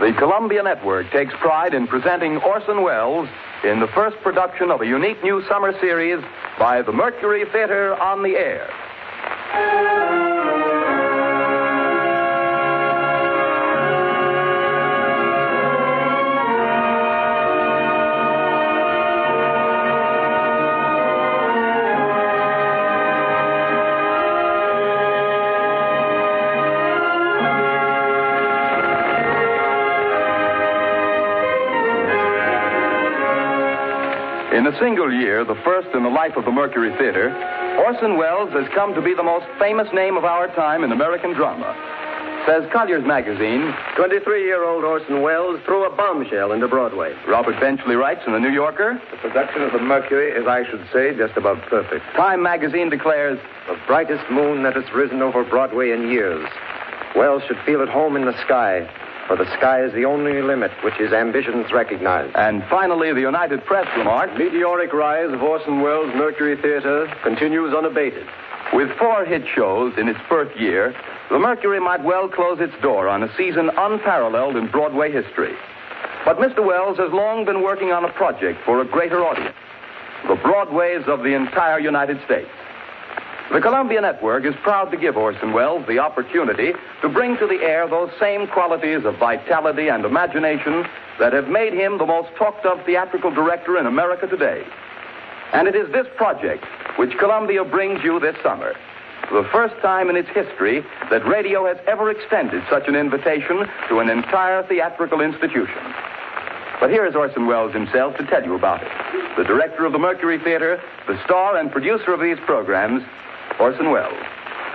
The Columbia Network takes pride in presenting Orson Welles in the first production of a unique new summer series by the Mercury Theatre on the Air. In a single year, the first in the life of the Mercury Theatre, Orson Welles has come to be the most famous name of our time in American drama. Says Collier's Magazine, 23-year-old Orson Welles threw a bombshell into Broadway. Robert Benchley writes in the New Yorker, the production of the Mercury is, I should say, just about perfect. Time Magazine declares, the brightest moon that has risen over Broadway in years. Welles should feel at home in the sky, for the sky is the only limit which his ambitions recognize. And finally, the United Press remarked, meteoric rise of Orson Welles' Mercury Theatre continues unabated. With 4 hit shows in its first year, the Mercury might well close its door on a season unparalleled in Broadway history. But Mr. Welles has long been working on a project for a greater audience, the Broadways of the entire United States. The Columbia Network is proud to give Orson Welles the opportunity to bring to the air those same qualities of vitality and imagination that have made him the most talked-of theatrical director in America today. And it is this project which Columbia brings you this summer, the first time in its history that radio has ever extended such an invitation to an entire theatrical institution. But here is Orson Welles himself to tell you about it. The director of the Mercury Theatre, the star and producer of these programs, Orson Welles.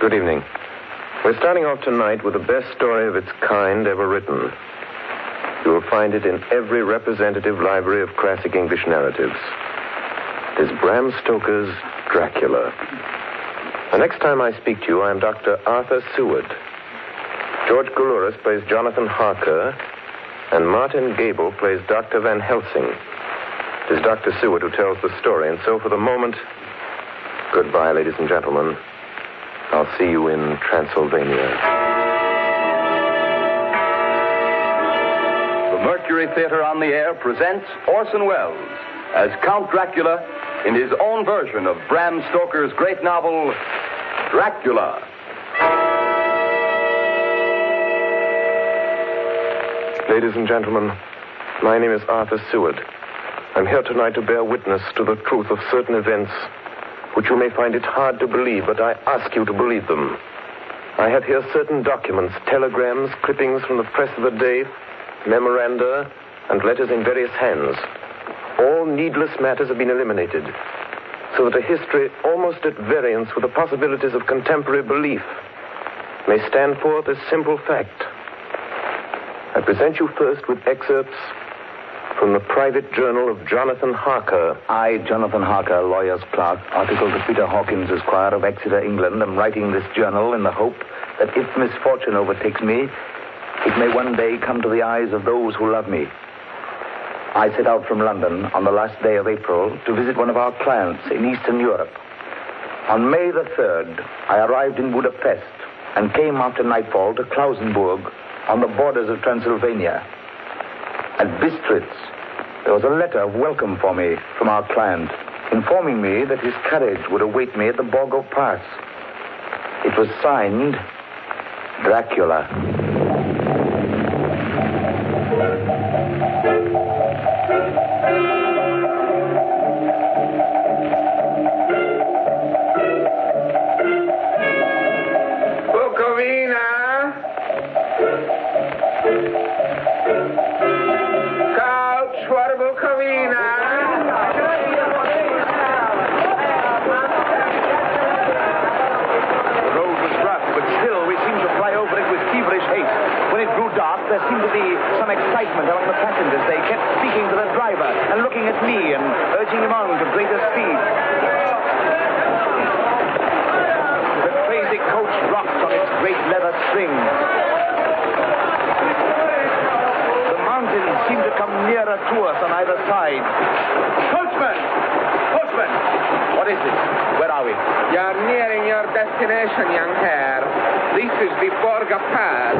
Good evening. We're starting off tonight with the best story of its kind ever written. You will find it in every representative library of classic English narratives. It is Bram Stoker's Dracula. The next time I speak to you, I am Dr. Arthur Seward. George Coulouris plays Jonathan Harker, and Martin Gable plays Dr. Van Helsing. It is Dr. Seward who tells the story, and so for the moment, goodbye, ladies and gentlemen. I'll see you in Transylvania. The Mercury Theatre on the Air presents Orson Welles as Count Dracula in his own version of Bram Stoker's great novel, Dracula. Ladies and gentlemen, my name is Arthur Seward. I'm here tonight to bear witness to the truth of certain events which you may find it hard to believe, but I ask you to believe them. I have here certain documents, telegrams, clippings from the press of the day, memoranda, and letters in various hands. All needless matters have been eliminated, so that a history almost at variance with the possibilities of contemporary belief may stand forth as simple fact. I present you first with excerpts from the private journal of Jonathan Harker. I, Jonathan Harker, lawyer's clerk, article to Peter Hawkins, Esquire of Exeter, England, am writing this journal in the hope that if misfortune overtakes me, it may one day come to the eyes of those who love me. I set out from London on the last day of April to visit one of our clients in Eastern Europe. On May the 3rd, I arrived in Budapest and came after nightfall to Klausenburg on the borders of Transylvania. At Bistritz, there was a letter of welcome for me from our client, informing me that his carriage would await me at the Borgo Pass. It was signed, Dracula. There seemed to be some excitement among the passengers. They kept speaking to the driver and looking at me and urging him on to greater speed. The crazy coach rocked on its great leather strings. The mountains seemed to come nearer to us on either side. Coachman! Coachman! What is it? Where are we? You're nearing your destination, young hare. This is the Borgo Pass.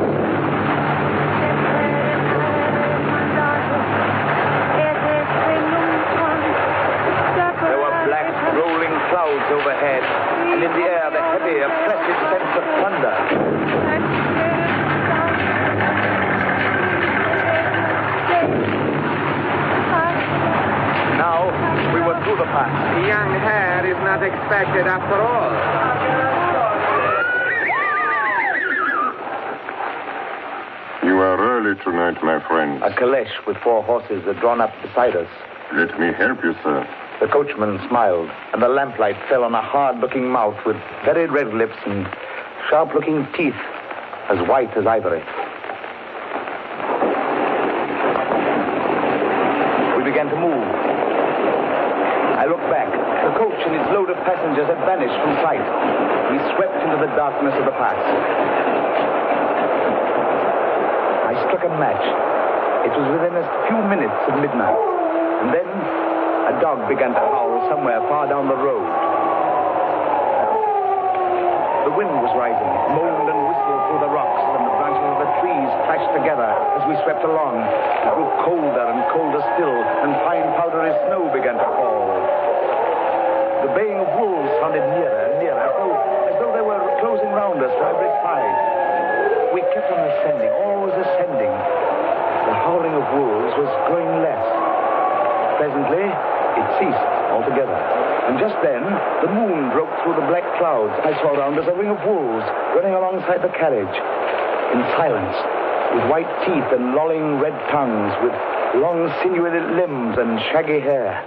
expected after all. You are early tonight, my friend. A caleche with 4 horses are drawn up beside us. Let me help you, sir. The coachman smiled, and the lamplight fell on a hard-looking mouth with very red lips and sharp-looking teeth as white as ivory. We began to move. I looked back. The coach and its load of passengers had vanished from sight. We swept into the darkness of the pass. I struck a match. It was within a few minutes of midnight. And then a dog began to howl somewhere far down the road. The wind was rising. It moaned and whistled through the rocks, and the branches of the trees clashed together as we swept along. It grew colder and colder still, and fine powdery snow began to fall. The baying of wolves sounded nearer and nearer, as though they were closing round us from every side. We kept on ascending, always ascending. The howling of wolves was growing less. Presently, it ceased altogether. And just then, the moon broke through the black clouds. I saw around us a ring of wolves running alongside the carriage. In silence, with white teeth and lolling red tongues, with long sinewy limbs and shaggy hair.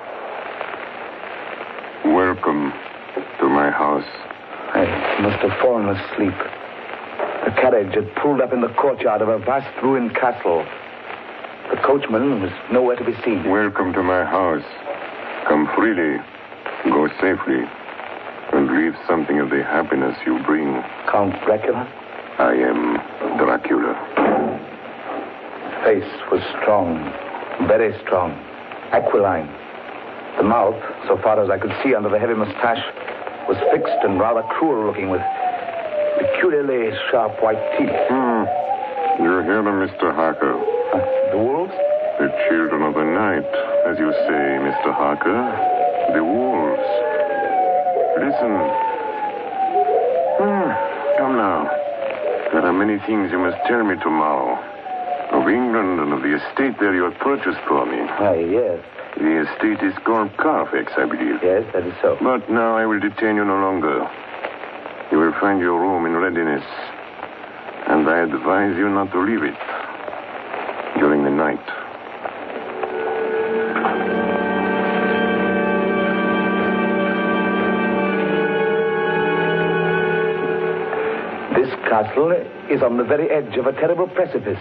Welcome to my house. I must have fallen asleep. The carriage had pulled up in the courtyard of a vast ruined castle. The coachman was nowhere to be seen. Welcome to my house. Come freely, go safely, and leave something of the happiness you bring. Count Dracula? I am Dracula. His face was strong, very strong, aquiline. The mouth, so far as I could see under the heavy mustache, was fixed and rather cruel looking, with peculiarly sharp white teeth. You hear them, Mr. Harker. The wolves? The children of the night, as you say, Mr. Harker. The wolves. Listen. Come now. There are many things you must tell me tomorrow. Of England and of the estate there you have purchased for me. Yes. The estate is called Carfax, I believe. Yes, that is so. But now I will detain you no longer. You will find your room in readiness. And I advise you not to leave it during the night. This castle is on the very edge of a terrible precipice.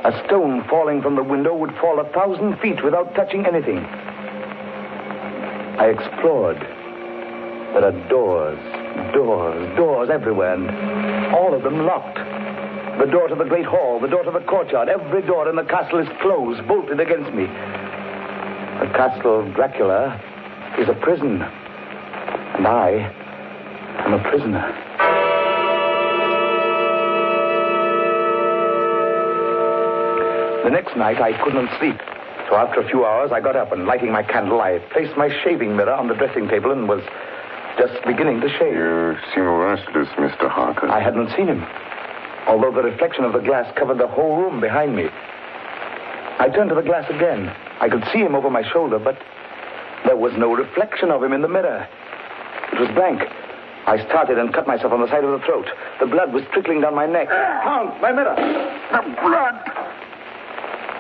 A stone falling from the window would fall 1,000 feet without touching anything. I explored. There are doors everywhere, and all of them locked. The door to the great hall, the door to the courtyard, every door in the castle is closed, bolted against me. The castle of Dracula is a prison, and I am a prisoner. The next night, I couldn't sleep. So after a few hours, I got up and, lighting my candle, I placed my shaving mirror on the dressing table and was just beginning to shave. You seem restless, Mr. Harker. I hadn't seen him, although the reflection of the glass covered the whole room behind me. I turned to the glass again. I could see him over my shoulder, but there was no reflection of him in the mirror. It was blank. I started and cut myself on the side of the throat. The blood was trickling down my neck. Count, my mirror! The blood!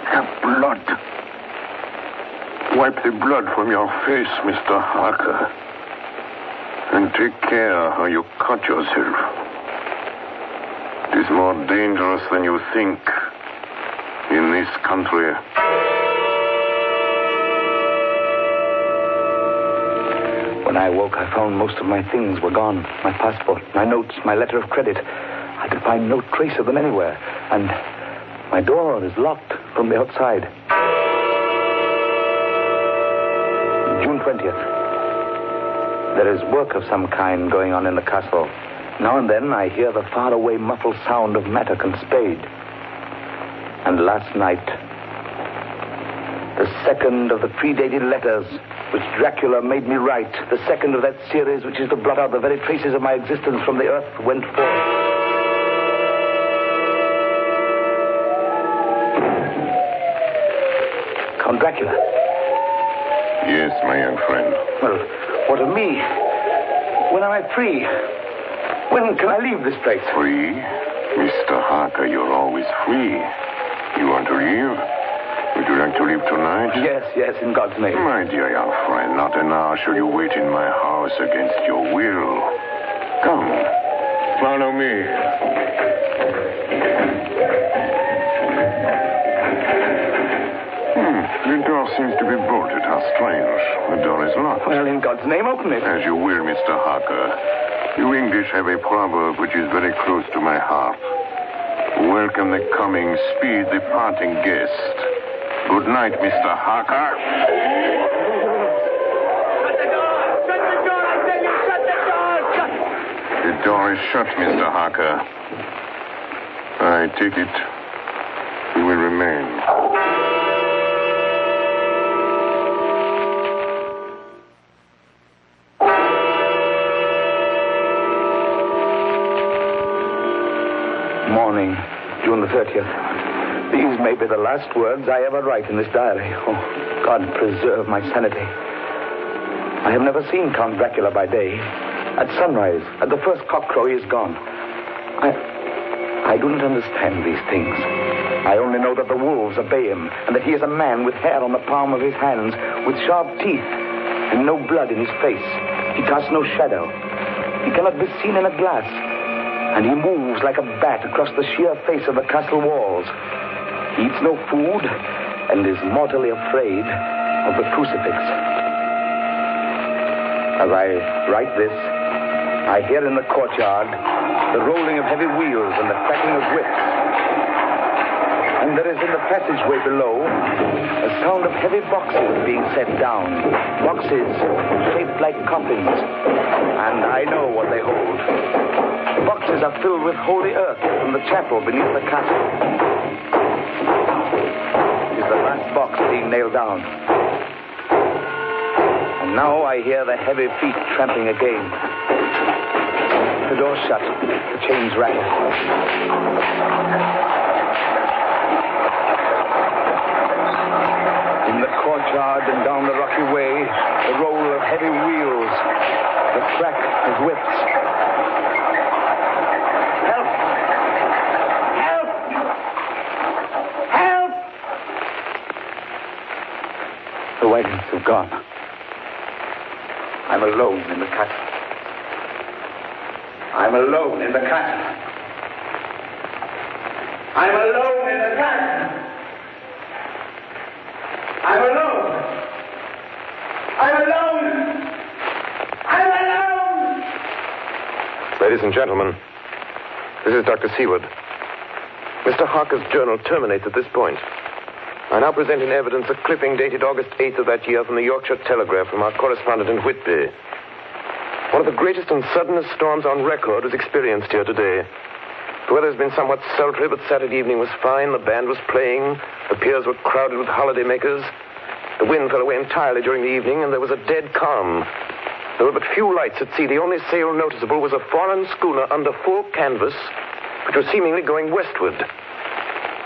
The blood! Wipe the blood from your face, Mr. Harker. And take care how you cut yourself. It is more dangerous than you think in this country. When I awoke, I found most of my things were gone. My passport, my notes, my letter of credit. I could find no trace of them anywhere. And my door is locked from the outside. June 20th. There is work of some kind going on in the castle. Now and then I hear the faraway muffled sound of mattock and spade. And last night, the second of the predated letters which Dracula made me write, the second of that series which is to blot out the very traces of my existence from the earth, went forth. Count Dracula. Yes, my young friend. Well, what of me? When am I free? When can I leave this place? Free? Mr. Harker, you're always free. You want to leave? Would you like to leave tonight? Yes, in God's name. My dear young friend, not an hour shall you wait in my house against your will. Come, follow me. The door seems to be bolted. How strange. The door is locked. Well, in God's name, open it. As you will, Mr. Harker. You English have a proverb which is very close to my heart. Welcome the coming, speed the parting guest. Good night, Mr. Harker. Shut the door! Shut the door! I tell you, shut the door! Shut! The door is shut, Mr. Harker. I take it you will remain. Morning, June the 30th. These may be the last words I ever write in this diary. Oh, God preserve my sanity. I have never seen Count Dracula by day. At sunrise, at the first cockcrow, he is gone. I do not understand these things. I only know that the wolves obey him, and that he is a man with hair on the palm of his hands, with sharp teeth, and no blood in his face. He casts no shadow. He cannot be seen in a glass. And he moves like a bat across the sheer face of the castle walls. He eats no food and is mortally afraid of the crucifix. As I write this, I hear in the courtyard the rolling of heavy wheels and the cracking of whips. And there is in the passageway below a sound of heavy boxes being set down. Boxes shaped like coffins. And I know what they hold. The boxes are filled with holy earth from the chapel beneath the castle. It is the last box being nailed down. And now I hear the heavy feet tramping again. The door's shut. The chains rattle. In the courtyard and down the rocky way, the roll of heavy wheels, the crack of whips. Help! Help! Help! The wagons have gone. I'm alone in the castle. I'm alone in the castle. I'm alone in the castle. I'm alone. I'm alone. I'm alone. Ladies and gentlemen, this is Dr. Seward. Mr. Harker's journal terminates at this point. I now present in evidence a clipping dated August 8th of that year from the Yorkshire Telegraph from our correspondent in Whitby. One of the greatest and suddenest storms on record was experienced here today. The weather has been somewhat sultry, but Saturday evening was fine. The band was playing. The piers were crowded with holidaymakers. The wind fell away entirely during the evening, and there was a dead calm. There were but few lights at sea. The only sail noticeable was a foreign schooner under full canvas, which was seemingly going westward.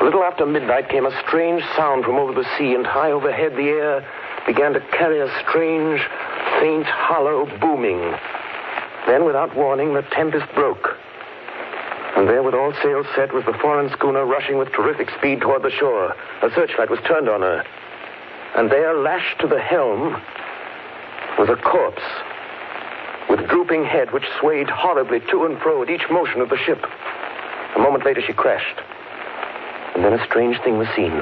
A little after midnight came a strange sound from over the sea, and high overhead the air began to carry a strange, faint, hollow booming. Then, without warning, the tempest broke. And there, with all sails set, was the foreign schooner rushing with terrific speed toward the shore. A searchlight was turned on her. And there, lashed to the helm, was a corpse with drooping head which swayed horribly to and fro at each motion of the ship. A moment later, she crashed. And then a strange thing was seen.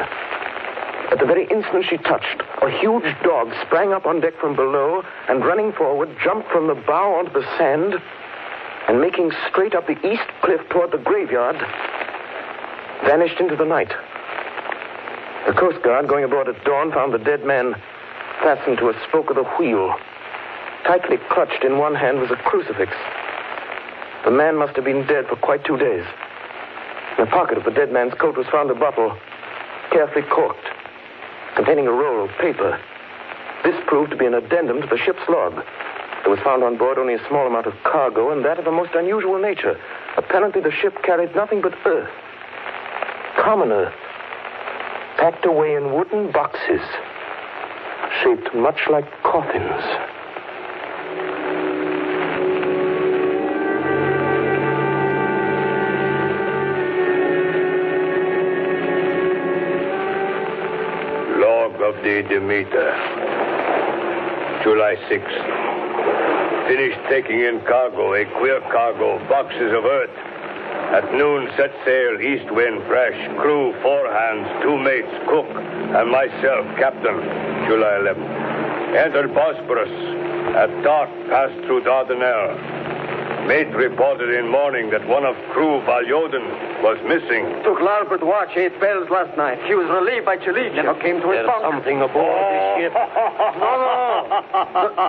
At the very instant she touched, a huge dog sprang up on deck from below and, running forward, jumped from the bow onto the sand and, making straight up the east cliff toward the graveyard, vanished into the night. The Coast Guard, going aboard at dawn, found the dead man fastened to a spoke of the wheel. Tightly clutched in one hand was a crucifix. The man must have been dead for quite 2 days. In the pocket of the dead man's coat was found a bottle, carefully corked, containing a roll of paper. This proved to be an addendum to the ship's log. There was found on board only a small amount of cargo, and that of a most unusual nature. Apparently the ship carried nothing but earth. Common earth, packed away in wooden boxes, shaped much like coffins. of the Demeter. July 6th. Finished taking in cargo, a queer cargo, boxes of earth. At noon, set sail, east wind, fresh. Crew, 4 hands, 2 mates, cook, and myself, captain. July 11th. Entered Bosporus. At dark, passed through Dardanelles. Mate reported in morning that one of crew, Valjoden, was missing. Took larboard watch 8 bells last night. He was relieved by Chilic. Never came to his bunk. Something aboard this ship. No.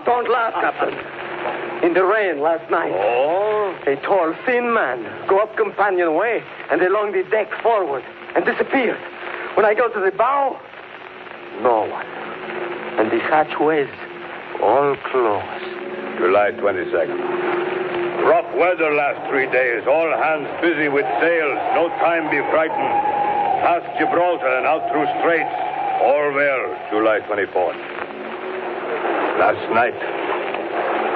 Don't laugh, Captain. In the rain last night. Oh? A tall, thin man go up companionway and along the deck forward and disappeared. When I go to the bow, no one. And the hatchways all closed. July 22nd. Rough weather last 3 days. All hands busy with sails. No time be frightened. Past Gibraltar and out through straits. All well. July 24th. Last night,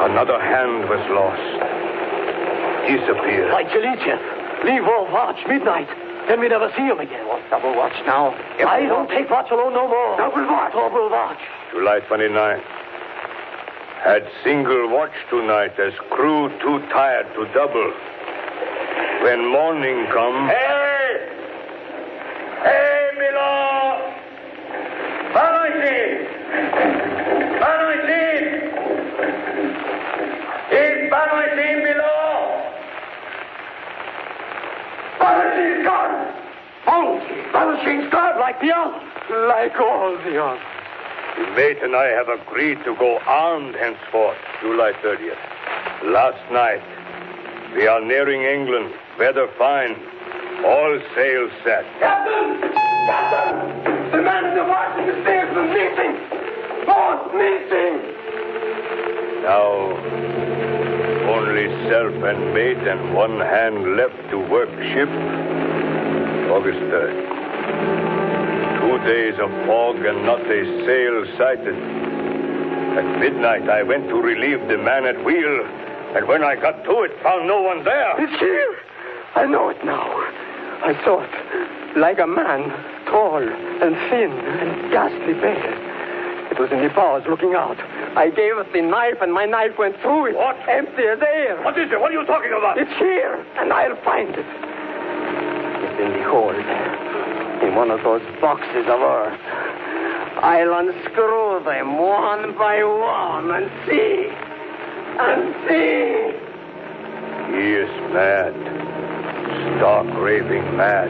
another hand was lost. Disappeared. By Chilichev. Leave all watch, midnight. Then we never see him again. What's double watch now? I don't take watch alone no more. Double watch. Double watch. July 29th. Had single watch tonight as crew too tired to double. When morning come... Hey! Hey, Milo! Banoiti! Is Banoiti below? Banoiti's gone! Banoiti's gone like the others. Like all the others. The mate and I have agreed to go armed henceforth, July 30th. Last night, we are nearing England. Weather fine. All sails set. Captain! Captain! The man in the watch in the stairs was missing! Both missing! Now, only self and mate and 1 hand left to work ship. August 3rd. 2 days of fog and not a sail sighted. At midnight, I went to relieve the man at wheel, and when I got to it, found no one there. It's here. I know it now. I saw it. Like a man, tall and thin and ghastly pale. It was in the bows looking out. I gave it the knife, and my knife went through it. What? Empty as air. What is it? What are you talking about? It's here, and I'll find it. It's in the hold. In one of those boxes of earth. I'll unscrew them one by one and see. He is mad. Stark raving mad.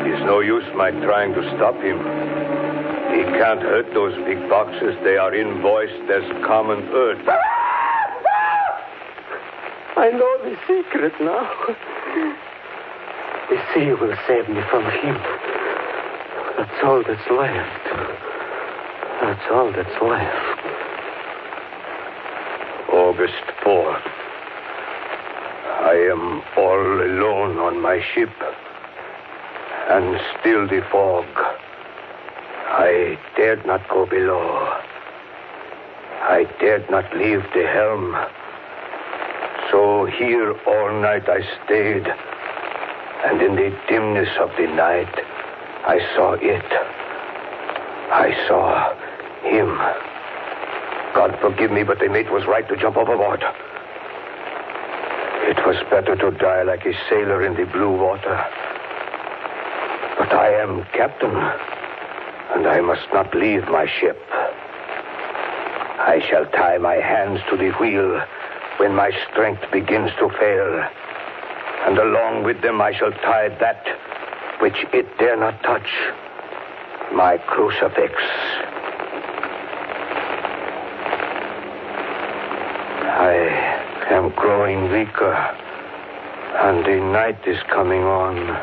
It's no use my trying to stop him. He can't hurt those big boxes. They are invoiced as common earth. I know the secret now. The sea will save me from him. That's all that's left. That's all that's left. August 4th. I am all alone on my ship. And still the fog. I dared not go below. I dared not leave the helm. So here all night I stayed. And in the dimness of the night, I saw it. I saw him. God forgive me, but the mate was right to jump overboard. It was better to die like a sailor in the blue water. But I am captain, and I must not leave my ship. I shall tie my hands to the wheel when my strength begins to fail. And along with them I shall tie that which it dare not touch, my crucifix. I am growing weaker, and the night is coming on.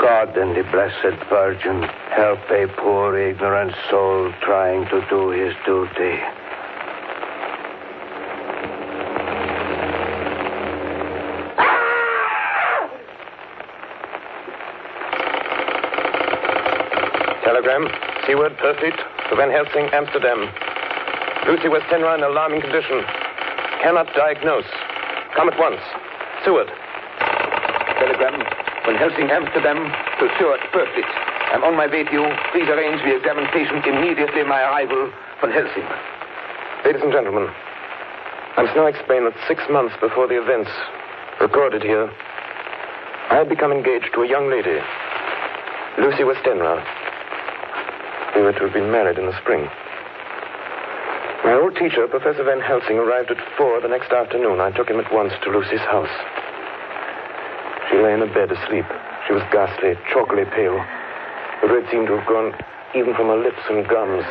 God and the Blessed Virgin help a poor ignorant soul trying to do his duty. Telegram, Seaward, Perfect, to Van Helsing, Amsterdam. Lucy Westenra in alarming condition. Cannot diagnose. Come at once. Seward. Telegram, Van Helsing, Amsterdam, to Seward, Perfect. I'm on my way to you. Please arrange the examination immediately my arrival from Helsing. Ladies and gentlemen, I must now explain that 6 months before the events recorded here, I had become engaged to a young lady, Lucy Westenra. We were to have been married in the spring. My old teacher, Professor Van Helsing, arrived at 4 the next afternoon. I took him at once to Lucy's house. She lay in a bed asleep. She was ghastly, chalkily pale. The red seemed to have gone even from her lips and gums,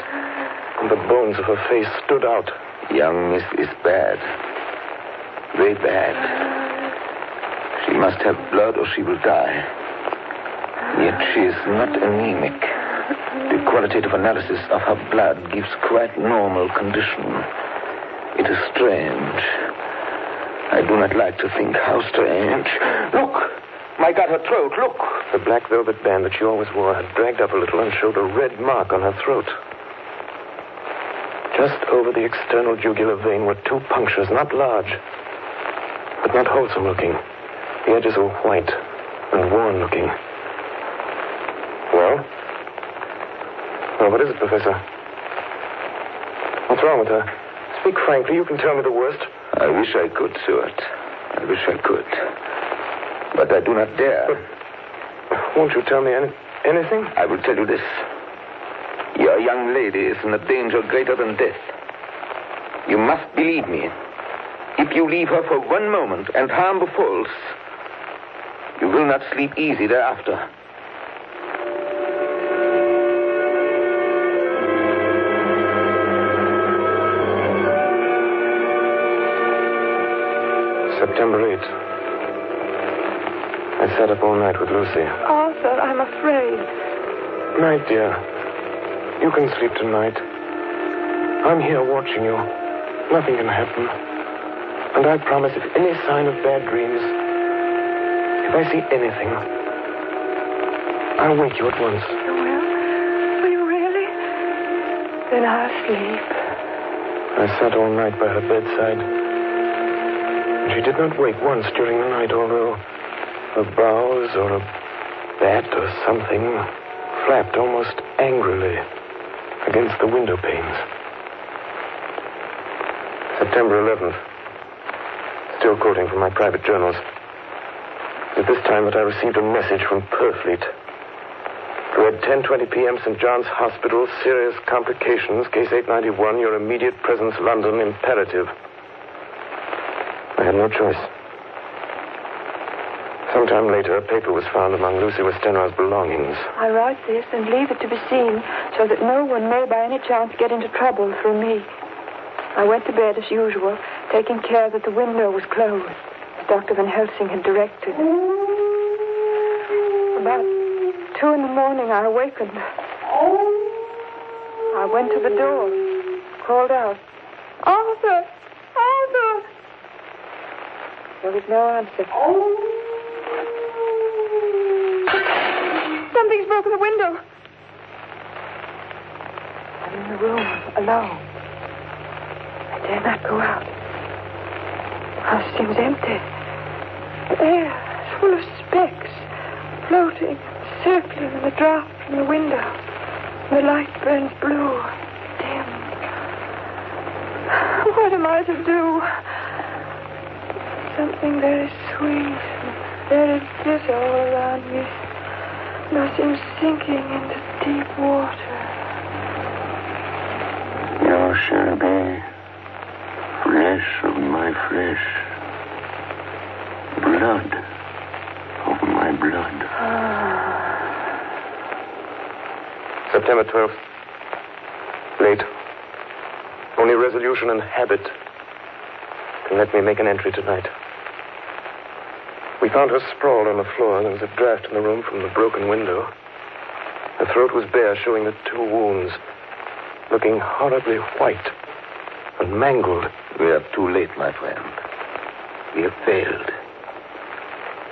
and the bones of her face stood out. Young Miss is bad. Very bad. She must have blood or she will die. Yet she is not anemic. The qualitative analysis of her blood gives quite normal condition. It is strange. I do not like to think how strange. Look! My God, her throat, look! The black velvet band that she always wore had dragged up a little and showed a red mark on her throat. Just over the external jugular vein were 2 punctures, not large, but not wholesome looking. The edges were white and worn looking. Well? Well, what is it, Professor? What's wrong with her? Speak frankly. You can tell me the worst. I wish I could, Stuart. I wish I could. But I do not dare. But won't you tell me anything? I will tell you this. Your young lady is in a danger greater than death. You must believe me. If you leave her for 1 moment and harm befalls, you will not sleep easy thereafter. September 8th. I sat up all night with Lucy. Arthur, I'm afraid. Night, dear. You can sleep tonight. I'm here watching you. Nothing can happen. And I promise if any sign of bad dreams, if I see anything, I'll wake you at once. Will you really? Then I'll sleep. I sat all night by her bedside. She did not wake once during the night, although her brows or a bat or something flapped almost angrily against the window panes. September 11th. Still quoting from my private journals. At this time that I received a message from Purfleet. Read 10:20 p.m. St. John's Hospital, serious complications, case 891, your immediate presence, London, imperative. I had no choice. Sometime later, a paper was found among Lucy Westenra's belongings. I write this and leave it to be seen so that no one may by any chance get into trouble through me. I went to bed as usual, taking care that the window was closed, as Dr. Van Helsing had directed. About 2 a.m, I awakened. I went to the door, called out, "Arthur! Arthur!" There was no answer. Something's broken the window. I'm in the room, alone. I dare not go out. The house seems empty. The air is full of specks, floating, circling in the draught from the window. The light burns blue, dim. What am I to do? Something very sweet and very bitter all around me. Nothing sinking into deep water. You shall be flesh of my flesh, blood of my blood. September 12th. Late. Only resolution and habit can let me make an entry tonight. We found her sprawled on the floor. There was a draft in the room from the broken window. Her throat was bare, showing the 2 wounds, looking horribly white and mangled. We are too late, my friend. We have failed.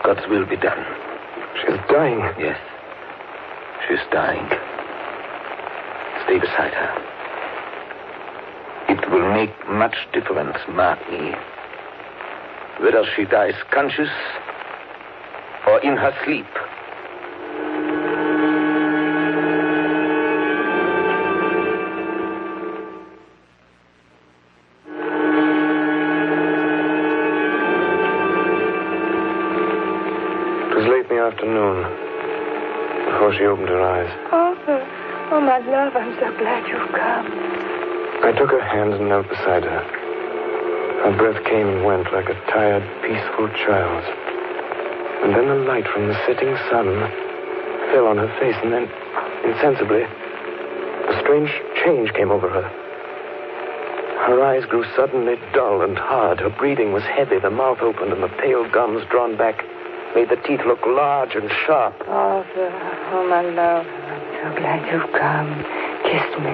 God's will be done. She's dying. Yes. She's dying. Stay beside her. It will make much difference, mark me, whether she dies conscious or in her sleep. opened her eyes. Arthur. Oh, my love, I'm so glad you've come. I took her hand and knelt beside her. Her breath came and went like a tired, peaceful child's. And then the light from the setting sun fell on her face, and then, insensibly, a strange change came over her. Her eyes grew suddenly dull and hard. Her breathing was heavy. The mouth opened, and the pale gums drawn back made the teeth look large and sharp. Arthur, oh, my love, I'm so glad you've come. Kiss me.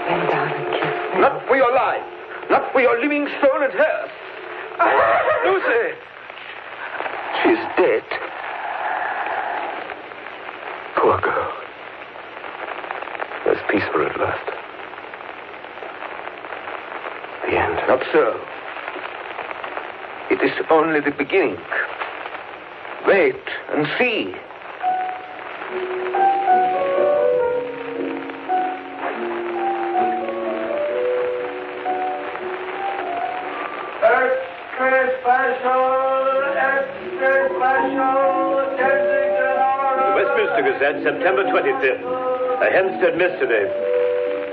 Bend down and kiss me. Not for your life. Not for your living soul and hers. Lucy! She's dead. Poor girl. There's peace for her at last. The end. Not so. It is only the beginning. Wait and see. Westminster Gazette, September 25th. A Hempstead mystery.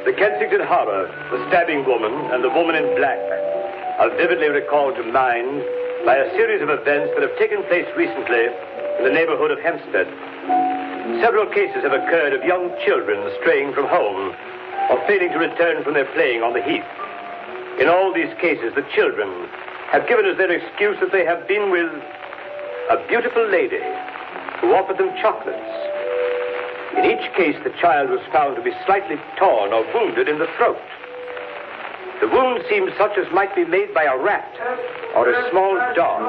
The Kensington Horror, the stabbing woman, and the woman in black are vividly recalled to mind by a series of events that have taken place recently in the neighborhood of Hempstead. Several cases have occurred of young children straying from home or failing to return from their playing on the heath. In all these cases, the children have given as their excuse that they have been with a beautiful lady who offered them chocolates. In each case, the child was found to be slightly torn or wounded in the throat. The wound seemed such as might be made by a rat or a small dog.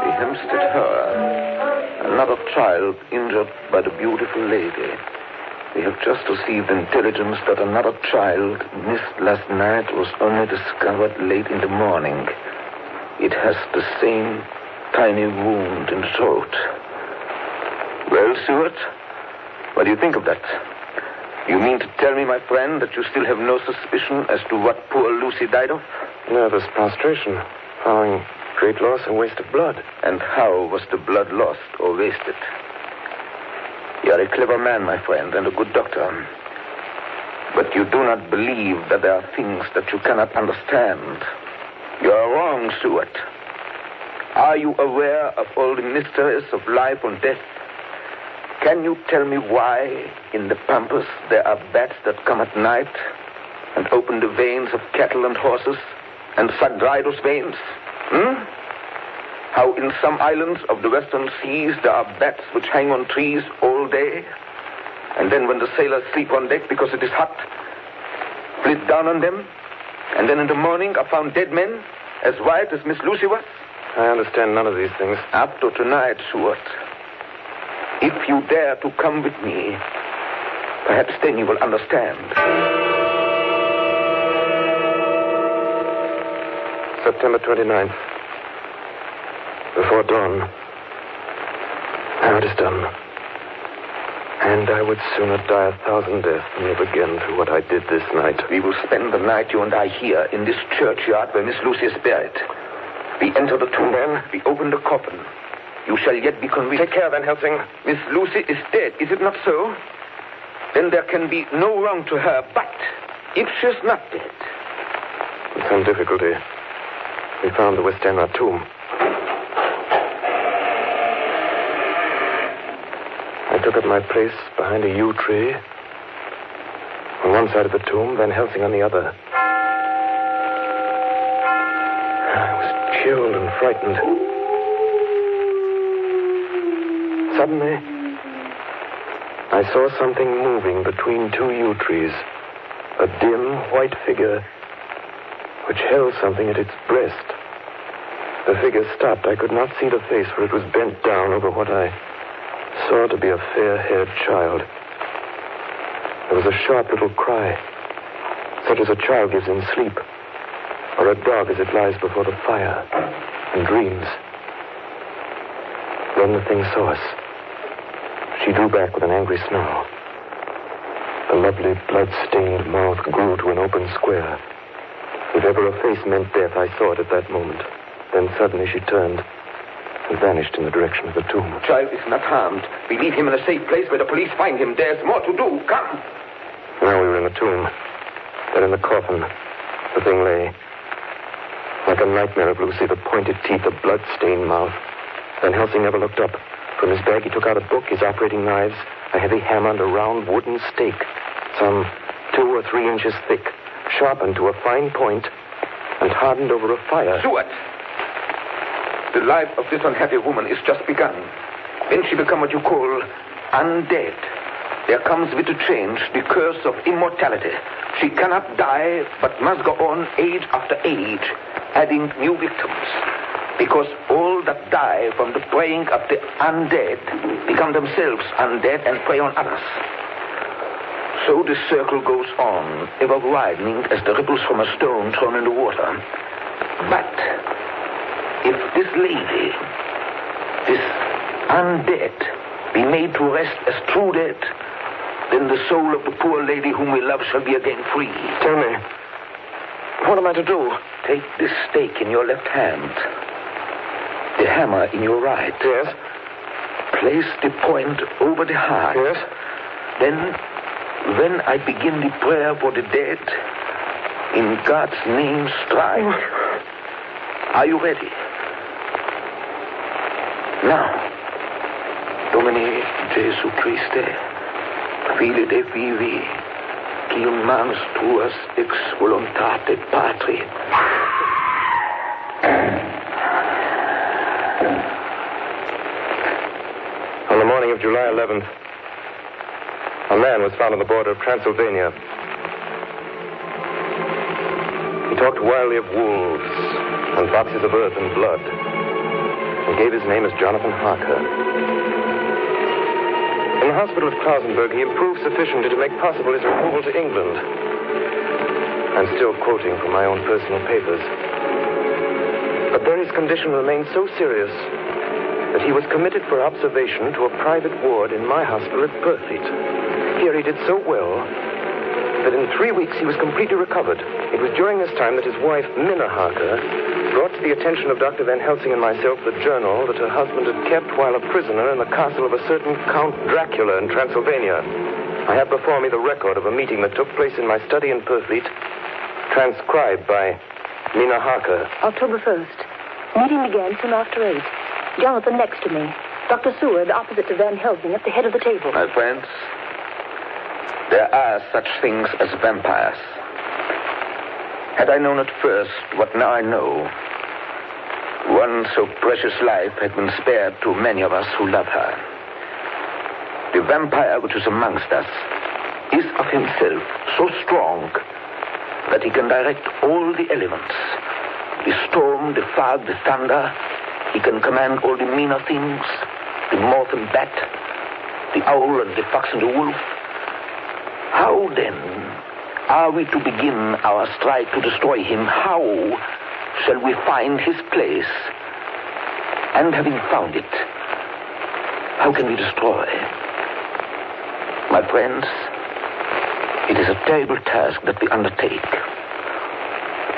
The Hempstead Horror. Another child injured by the beautiful lady. We have just received intelligence that another child missed last night was only discovered late in the morning. It has the same tiny wound in the throat. Well, Stuart, what do you think of that? You mean to tell me, my friend, that you still have no suspicion as to what poor Lucy died of? Nervous prostration, following great loss and waste of blood. And how was the blood lost or wasted? You are a clever man, my friend, and a good doctor. But you do not believe that there are things that you cannot understand. You are wrong, Stuart. Are you aware of all the mysteries of life and death? Can you tell me why in the pampas there are bats that come at night and open the veins of cattle and horses and suck dry those veins? How in some islands of the western seas there are bats which hang on trees all day, and then when the sailors sleep on deck because it is hot, flit down on them, and then in the morning are found dead men as white as Miss Lucy was? I understand none of these things. Up to tonight, Stuart. If you dare to come with me, perhaps then you will understand. September 29th. Before dawn. Now it is done. And I would sooner die 1,000 deaths than live again through what I did this night. We will spend the night, you and I, here in this churchyard where Miss Lucy is buried. We enter the tomb, then we open the coffin. You shall yet be convinced. Take care, Van Helsing. Miss Lucy is dead, is it not so? Then there can be no wrong to her. But if she's not dead... With some difficulty, we found the West End tomb. I took up my place behind a yew tree. On one side of the tomb, Van Helsing on the other. I was chilled and frightened. Suddenly, I saw something moving between two yew trees. A dim, white figure which held something at its breast. The figure stopped. I could not see the face, for it was bent down over what I saw to be a fair-haired child. There was a sharp little cry, such as a child gives in sleep, or a dog as it lies before the fire and dreams. Then the thing saw us. She drew back with an angry snarl. The lovely blood-stained mouth grew to an open square. If ever a face meant death, I saw it at that moment. Then suddenly she turned and vanished in the direction of the tomb. The child is not harmed. We leave him in a safe place where the police find him. There's more to do. Come. Now we were in the tomb. Then in the coffin, the thing lay. Like a nightmare of Lucy, the pointed teeth, the blood-stained mouth. Van Helsing never looked up. From his bag, he took out a book, his operating knives, a heavy hammer, and a round wooden stake, some 2 or 3 inches thick, sharpened to a fine point, and hardened over a fire. Stuart! The life of this unhappy woman is just begun. When she become what you call undead, there comes with the change the curse of immortality. She cannot die, but must go on age after age, adding new victims. Because all that die from the preying of the undead become themselves undead and prey on others. So the circle goes on, ever widening as the ripples from a stone thrown in the water. But if this lady, this undead, be made to rest as true dead, then the soul of the poor lady whom we love shall be again free. Tell me, what am I to do? Take this stake in your left hand, the hammer in your right. Yes. Place the point over the heart. Yes. Then, when I begin the prayer for the dead, in God's name strike. Are you ready? Now, Domine Jesu Christe, Fili de vivi, quum manus tuas ex voluntate Patri. On the morning of July 11th, a man was found on the border of Transylvania. He talked wildly of wolves and boxes of earth and blood, and gave his name as Jonathan Harker. In the hospital of Klausenberg, he improved sufficiently to make possible his removal to England. I'm still quoting from my own personal papers. But there his condition remained so serious that he was committed for observation to a private ward in my hospital at Purfleet. Here he did so well that in 3 weeks he was completely recovered. It was during this time that his wife, Minna Harker, brought to the attention of Dr. Van Helsing and myself the journal that her husband had kept while a prisoner in the castle of a certain Count Dracula in Transylvania. I have before me the record of a meeting that took place in my study in Purfleet, transcribed by Minna Harker. October 1st. Meeting began soon after 8. Jonathan next to me. Dr. Seward opposite to Van Helsing at the head of the table. My friends, there are such things as vampires. Had I known at first what now I know, one so precious life had been spared to many of us who love her. The vampire which is amongst us is of himself so strong that he can direct all the elements. The storm, the fog, the thunder. He can command all the meaner things, the moth and bat, the owl and the fox and the wolf. How, then, are we to begin our strike to destroy him? How shall we find his place? And having found it, how can we destroy? My friends, it is a terrible task that we undertake.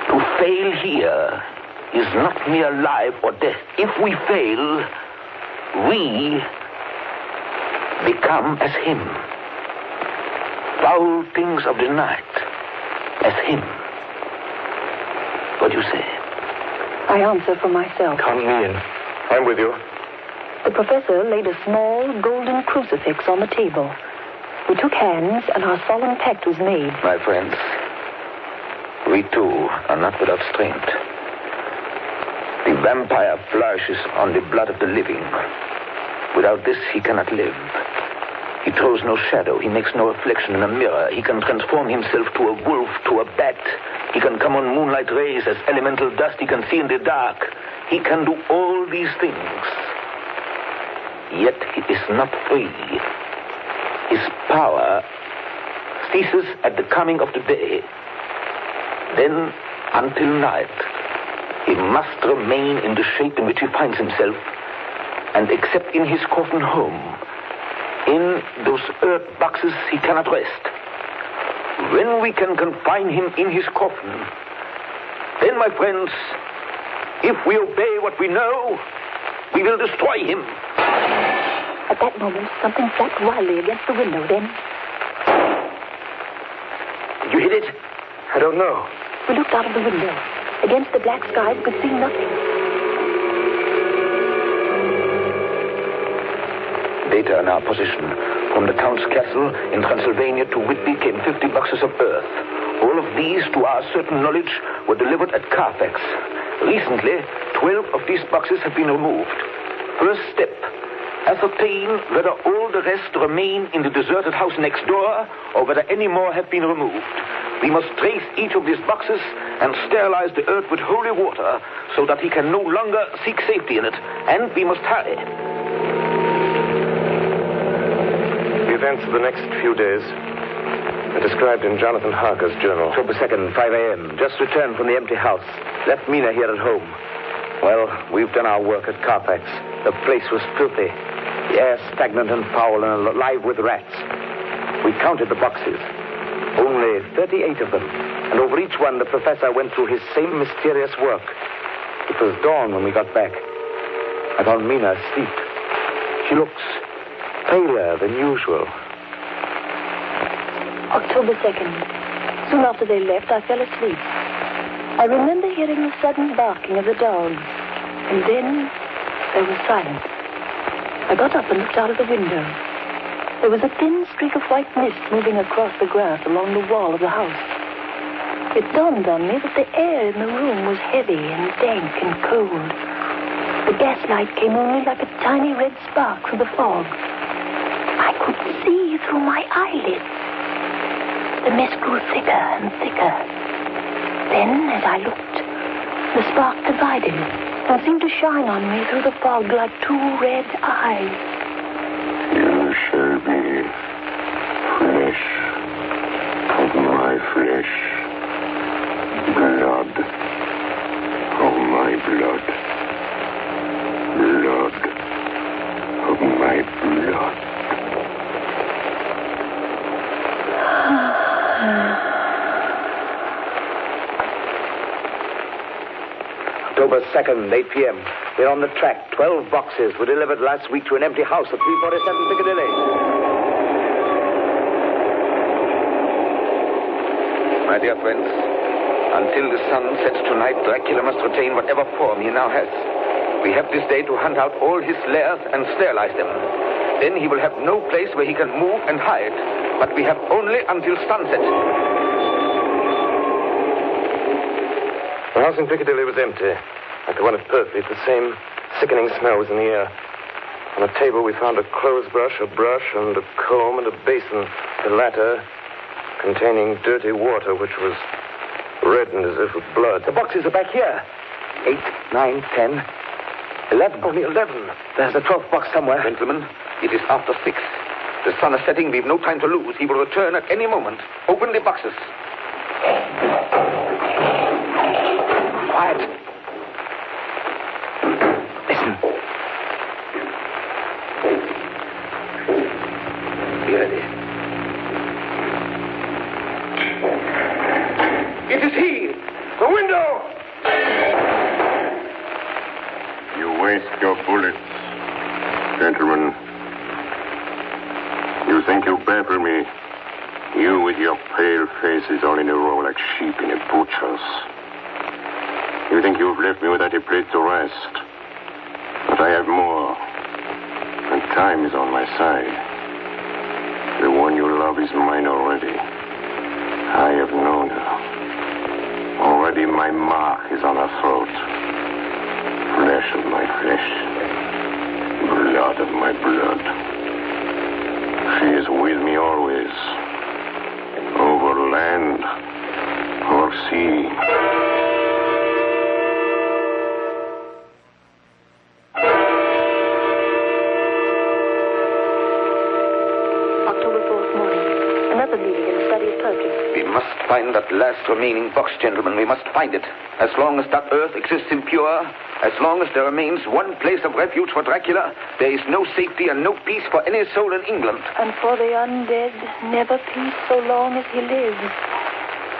To fail here is not mere life or death. If we fail, we become as him. Foul things of the night, as him. What do you say? I answer for myself. Count me in. I'm with you. The professor laid a small golden crucifix on the table. We took hands, and our solemn pact was made. My friends, we too are not without strength. The vampire flourishes on the blood of the living. Without this, he cannot live. He throws no shadow. He makes no reflection in a mirror. He can transform himself to a wolf, to a bat. He can come on moonlight rays as elemental dust. He can see in the dark. He can do all these things. Yet he is not free. His power ceases at the coming of the day. Then, until night, he must remain in the shape in which he finds himself, and except in his coffin home, in those earth boxes, he cannot rest. When we can confine him in his coffin, then, my friends, if we obey what we know, we will destroy him. At that moment, something flapped wildly against the window. Then Did you hit it? I don't know. we looked out of the window. Against the black sky, we could see nothing. Data in our possession. From the Count's castle in Transylvania to Whitby came 50 boxes of earth. All of these, to our certain knowledge, were delivered at Carfax. Recently, 12 of these boxes have been removed. First step, ascertain whether all the rest remain in the deserted house next door or whether any more have been removed. We must trace each of these boxes and sterilize the earth with holy water so that he can no longer seek safety in it. And we must hurry. The events of the next few days are described in Jonathan Harker's journal. October 2nd, 5 a.m. Just returned from the empty house. Left Mina here at home. Well, we've done our work at Carfax. The place was filthy. The air stagnant and foul and alive with rats. We counted the boxes. Only 38 of them. And over each one, the professor went through his same mysterious work. It was dawn when we got back. I found Mina asleep. She looks paler than usual. October 2nd. Soon after they left, I fell asleep. I remember hearing the sudden barking of the dogs. And then there was silence. I got up and looked out of the window. There was a thin streak of white mist moving across the grass along the wall of the house. It dawned on me that the air in the room was heavy and dank and cold. The gaslight came only like a tiny red spark through the fog. I could see through my eyelids. The mist grew thicker and thicker. Then, as I looked, the spark divided and seemed to shine on me through the fog like two red eyes. You shall be flesh of my flesh, blood of my blood, blood of my blood. October 2nd, 8 p.m. We're on the track. 12 boxes were delivered last week to an empty house at 347 Piccadilly. My dear friends, until the sun sets tonight, Dracula must retain whatever form he now has. We have this day to hunt out all his lairs and sterilize them. Then he will have no place where he can move and hide. But we have only until sunset. The house in Piccadilly was empty. Like the one at Purfleet, the same sickening smell was in the air. On a table, we found a clothes brush, a brush, and a comb, and a basin. The latter containing dirty water, which was reddened as if with blood. The boxes are back here. 8, 9, 10, 11. Only 11. There's a 12th box somewhere. Gentlemen, it is after 6. The sun is setting. We've no time to lose. He will return at any moment. Open the boxes. Quiet. Listen. Be ready. It is he! The window! You waste your bullets, gentlemen. You think you baffle me? You with your pale faces all in a row like sheep in a butcher's. You think you've left me without a place to rest. But I have more. And time is on my side. The one you love is mine already. I have known her. Already my mark is on her throat. Flesh of my flesh. Blood of my blood. She is with me always. Over land or sea. October 4th morning. Another meeting in the study of poetry. We must find that last remaining box, gentlemen. We must find it. As long as that earth exists impure, as long as there remains one place of refuge for Dracula, there is no safety and no peace for any soul in England. And for the undead, never peace so long as he lives.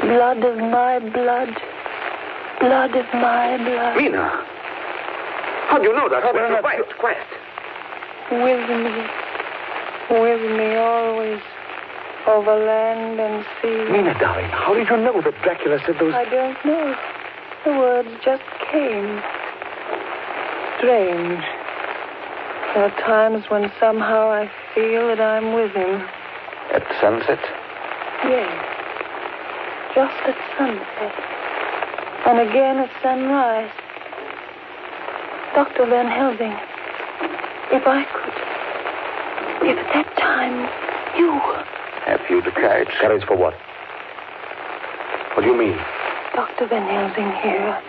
Blood of my blood. Blood of my blood. Mina! How do you know that? Quiet. With me always. Over land and sea. Mina, darling, how did you know that Dracula said those... I don't know. The words just came. Strange. There are times when somehow I feel that I'm with him. At sunset? Yes. Just at sunset. And again at sunrise. Dr. Van Helsing, if I could... If at that time you... Have you the courage? Courage for what? What do you mean? Dr. Van Helsing here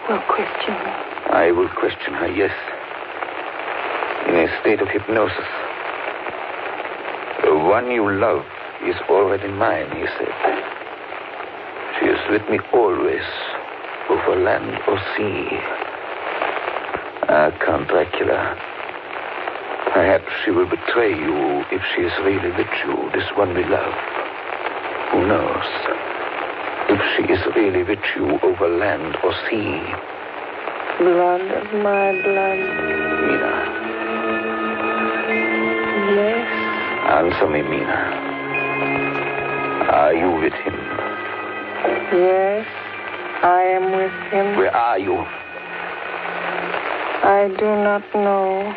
will question me. I will question her, yes. In a state of hypnosis. The one you love is already mine, he said. She is with me always, over land or sea. Ah, Count Dracula. Perhaps she will betray you if she is really with you, this one we love. Who knows? If she is really with you over land or sea. Blood of my blood. Mina. Yes? Answer me, Mina. Are you with him? Yes, I am with him. Where are you? I do not know.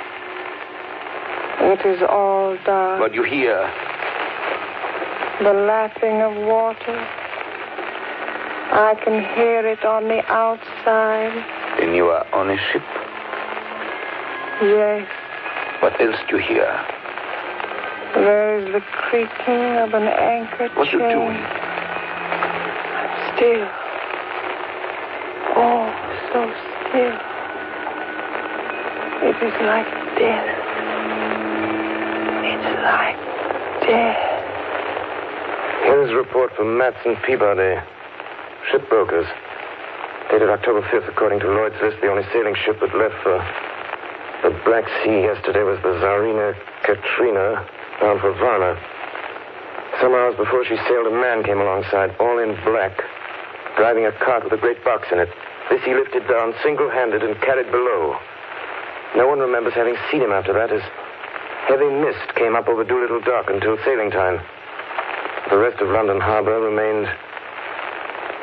It is all dark. What you hear? The lapping of water. I can hear it on the outside. Then you are on a ship? Yes. What else do you hear? There is the creaking of an anchor chain. What are you doing? I'm still. Oh, so still. It is like death. It's like death. Here's a report from Matson Peabody, shipbrokers. Dated October 5th, according to Lloyd's list, the only sailing ship that left for the Black Sea yesterday was the Tsarina Katrina, bound for Varna. Some hours before she sailed, a man came alongside, all in black, driving a cart with a great box in it. This he lifted down single-handed and carried below. No one remembers having seen him after that, as heavy mist came up over Doolittle Dock until sailing time. The rest of London Harbor remained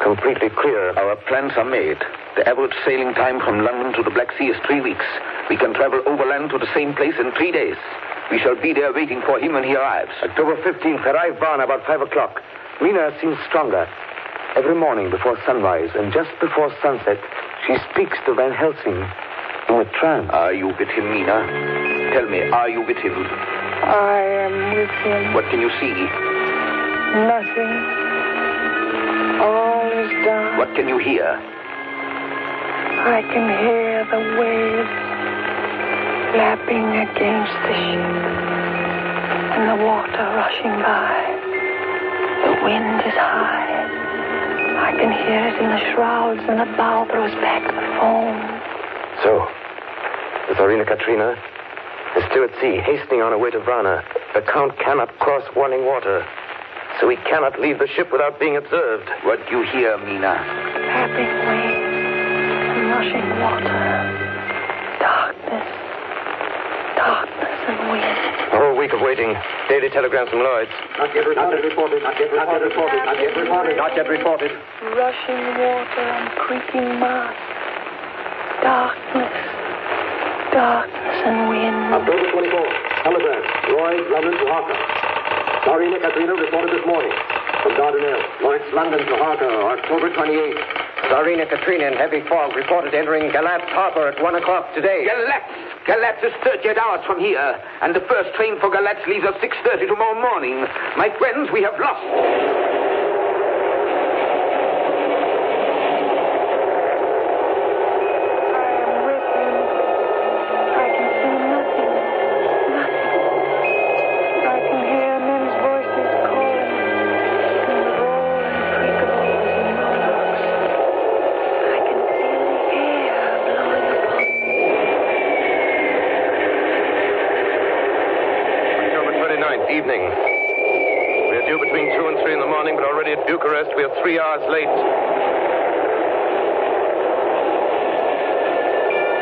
completely clear. Our plans are made. The average sailing time from London to the Black Sea is 3 weeks. We can travel overland to the same place in 3 days. We shall be there waiting for him when he arrives. October 15th, arrive Varna about 5 o'clock. Mina seems stronger. Every morning before sunrise and just before sunset, she speaks to Van Helsing in a trance. Are you with him, Mina? Tell me, are you with him? I am with him. What can you see? Nothing. All is dark. What can you hear? I can hear the waves lapping against the ship and the water rushing by. The wind is high. I can hear it in the shrouds and the bow throws back the foam. So, the Tsarina Katrina is still at sea, hastening on her way to Varna. The Count cannot cross running water, so he cannot leave the ship without being observed. What do you hear, Mina? Lapping waves and rushing water. Darkness. Darkness and wind. A whole week of waiting. Daily telegrams from Lloyd's. Not yet reported. Rushing water and creaking masts. Darkness. Darkness and wind. October 24th. Telegram. Lloyd's, London to Harker. Tsarina Katrina reported this morning. From Dardanelles. Lloyd's, London to Harker, October 28th. Tsarina Katrina in heavy fog reported entering Galatz Harbor at 1 o'clock today. Galatz is 38 hours from here, and the first train for Galatz leaves at 6:30 tomorrow morning. My friends, we have lost. I can hear men's voices calling, and the roll and creak of hours late.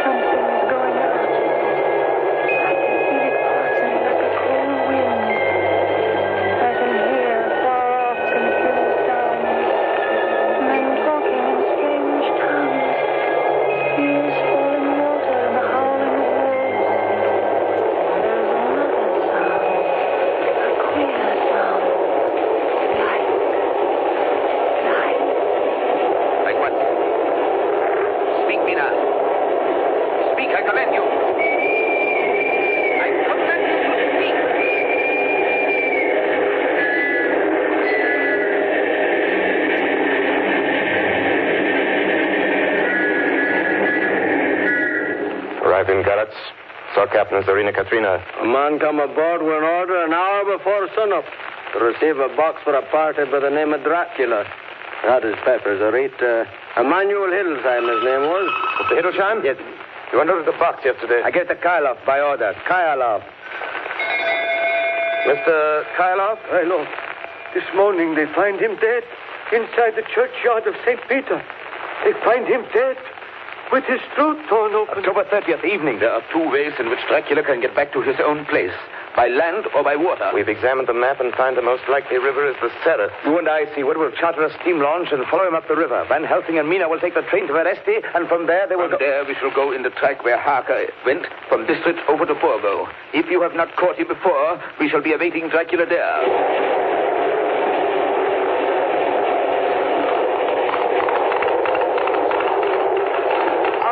Something's going on. I can feel it passing like a cold wind. I can hear far off confused sounds. Men talking in strange tongues. Tears falling water and the howling of wolves. There's another sound. A queer sound. Like what? Speak, Mina. Speak, I command you. I command you to speak. Arrived in Galatz. Saw Captain Zarina Katrina. A man come aboard with an order an hour before sunup to receive a box for a party by the name of Dracula. Had his papers, I read. Emmanuel Hildesheim, his name was. Mr. Hildesheim? Yes. You went out of the box yesterday. I gave it to Kylov by order. Kylov. Mr. Kylov? Hey, look. This morning they find him dead inside the churchyard of St. Peter. They find him dead with his throat torn open. October 30th evening. There are two ways in which Dracula can get back to his own place. By land or by water. We've examined the map and find the most likely river is the Serre. You and I, Seward, will charter a steam launch and follow him up the river. Van Helsing and Mina will take the train to Veresti, and from there they will From there we shall go in the track where Harker went, from District over to Borgo. If you have not caught him before, we shall be awaiting Dracula there.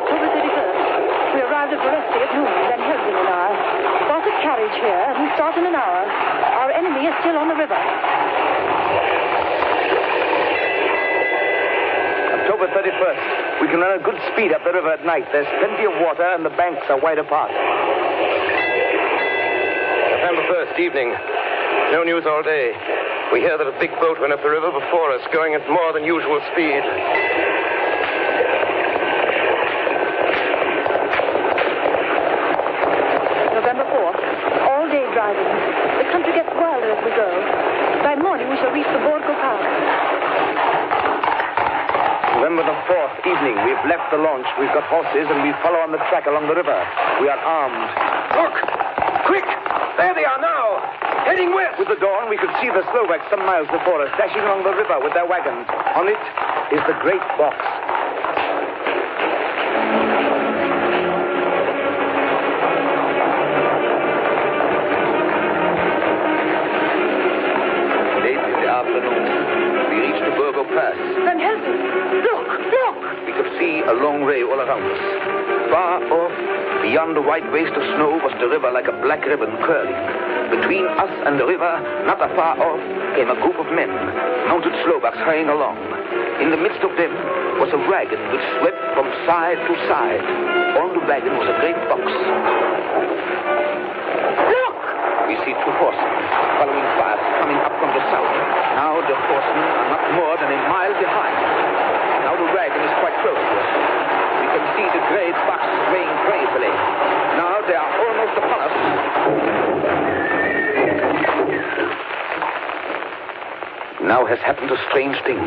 October 31st. We arrived at Veresti at noon. Van Helsing and I bought a carriage here, and we start in an hour. Our enemy is still on the river. October 31st. We can run at good speed up the river at night. There's plenty of water, and the banks are wide apart. November 1st, evening. No news all day. We hear that a big boat went up the river before us, going at more than usual speed. November 4th. All day driving. The country gets wilder as we go. By morning, we shall reach the Borgo Pass. November the 4th, evening. We've left the launch. We've got horses, and we follow on the track along the river. We are armed. Look! Quick! There they are now! Heading west! With the dawn, we could see the Slovaks some miles before us, dashing along the river with their wagons. On it is the great box. Late in the afternoon, we reached the Borgo Pass. Van Helsing, look, look! We could see a long way all around us. Far off, beyond the white waste of snow, was the river like a black ribbon curling. Between us and the river, not afar off, came a group of men, mounted Slovaks hurrying along. In the midst of them was a wagon which swept from side to side. On the wagon was a great box. Look! We see two horsemen following fast, coming up from the south. Now the horsemen are not more than a mile behind. Now the wagon is quite close to us. We can see the great box swaying crazily. Now they are almost upon us. Now has happened a strange thing.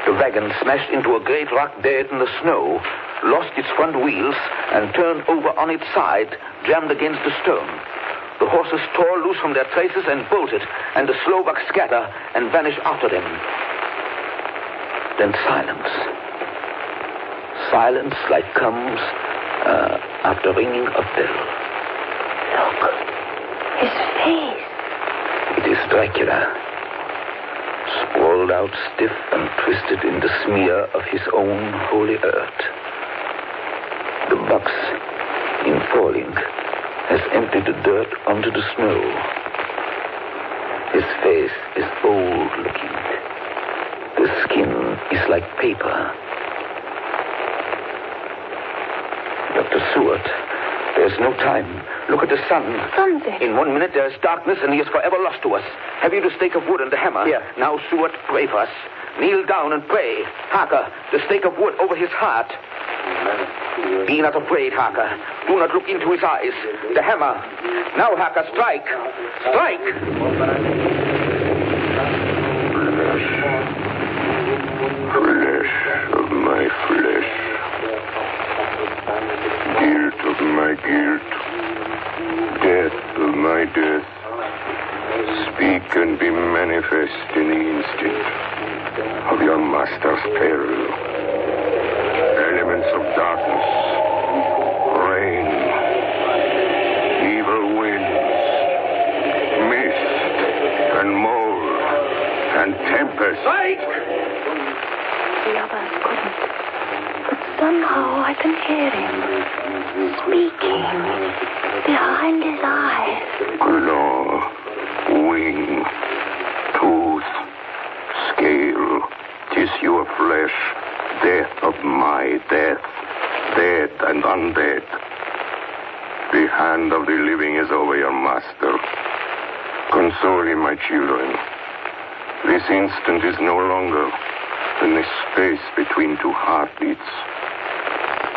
The wagon smashed into a great rock bed in the snow, lost its front wheels, and turned over on its side, jammed against the stone. The horses tore loose from their traces and bolted, and the Slovaks scatter and vanish after them. Then silence. Silence like comes after ringing a bell. Look, his face. It is Dracula, sprawled out stiff and twisted in the smear of his own holy earth. The box, in falling, has emptied the dirt onto the snow. His face is old-looking. The skin is like paper. Dr. Seward, there's no time. Look at the sun. Sunset. In 1 minute there is darkness and he is forever lost to us. Have you the stake of wood and the hammer? Here. Now, Seward, pray for us. Kneel down and pray. Harker, the stake of wood over his heart. Be not afraid, Harker. Do not look into his eyes. The hammer. Now, Harker, strike. Strike! in the instant of your master's peril. Elements of darkness, rain, evil winds, mist, and mold, and tempest. The others couldn't. But somehow I can hear him speaking behind his eyes. Claw, wing, tooth, scale, tissue of flesh, death of my death, dead and undead. The hand of the living is over your master. Console him, my children. This instant is no longer than the space between two heartbeats.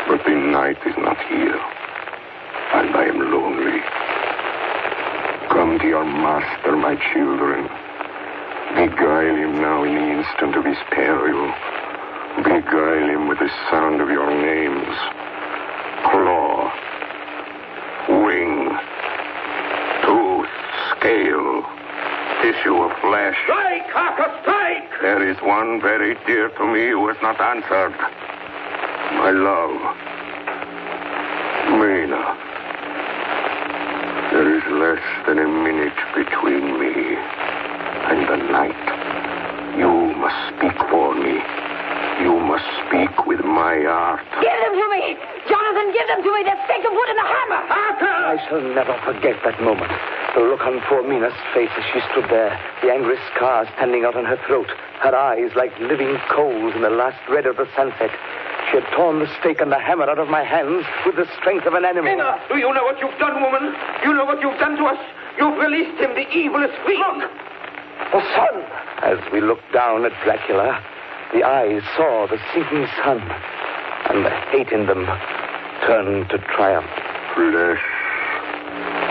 But the night is not here, and I am lonely. Come to your master, my children. Beguile him now in the instant of his peril. Beguile him with the sound of your names. Claw, wing, tooth, scale, tissue of flesh. Strike, Harker, strike! There is one very dear to me who has not answered. My love, Mina. There is less than a minute between me and the night. You must speak for me. You must speak with my heart. Give them to me! Jonathan, give them to me! That stick of wood and the hammer! I shall never forget that moment. The look on poor Mina's face as she stood there, the angry scar standing out on her throat, her eyes like living coals in the last red of the sunset. She had torn the stake and the hammer out of my hands with the strength of an animal. Mina, do you know what you've done, woman? You know what you've done to us? You've released him. The evil is free. Look! The sun! As we looked down at Dracula, the eyes saw the sinking sun, and the hate in them turned to triumph. Flesh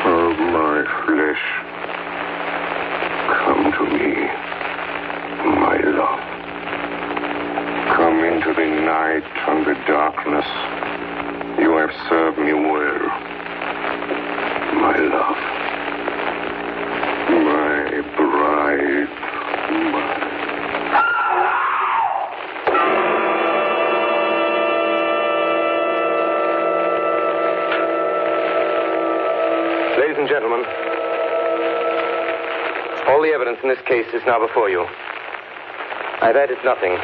of my flesh. Come to me, my love. Come into the night and the darkness. You have served me well, my love. My bride, Ladies and gentlemen, all the evidence in this case is now before you. I've added nothing.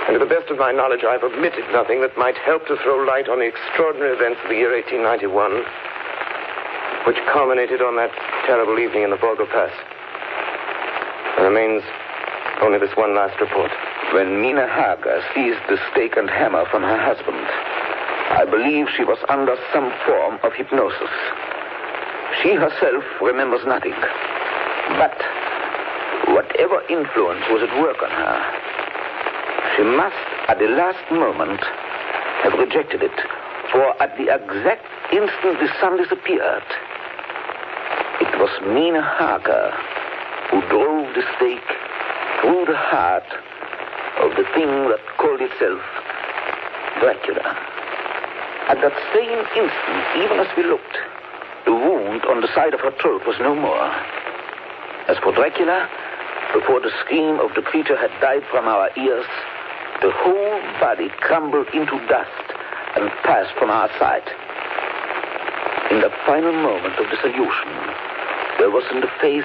And to the best of my knowledge, I've omitted nothing that might help to throw light on the extraordinary events of the year 1891, which culminated on that terrible evening in the Borgo Pass. There remains only this one last report. When Mina Harker seized the stake and hammer from her husband, I believe she was under some form of hypnosis. She herself remembers nothing. But whatever influence was at work on her, she must, at the last moment, have rejected it. For at the exact instant the sun disappeared, it was Mina Harker who drove the stake through the heart of the thing that called itself Dracula. At that same instant, even as we looked, the wound on the side of her throat was no more. As for Dracula, before the scream of the creature had died from our ears, the whole body crumbled into dust and passed from our sight. In the final moment of dissolution, there was in the face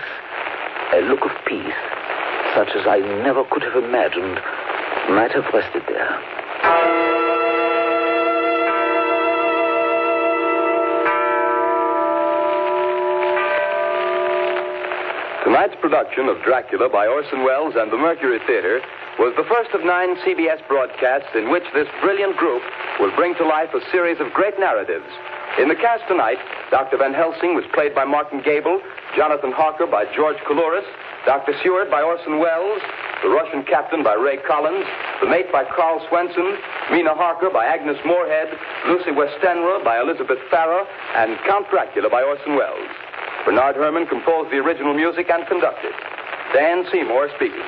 a look of peace, such as I never could have imagined might have rested there. Tonight's production of Dracula by Orson Welles and the Mercury Theatre was the first of 9 CBS broadcasts in which this brilliant group will bring to life a series of great narratives. In the cast tonight, Dr. Van Helsing was played by Martin Gable, Jonathan Harker by George Coulouris, Dr. Seward by Orson Welles, the Russian captain by Ray Collins, the mate by Carl Swenson, Mina Harker by Agnes Moorehead, Lucy Westenra by Elizabeth Farrer, and Count Dracula by Orson Welles. Bernard Herrmann composed the original music and conducted. Dan Seymour speaking.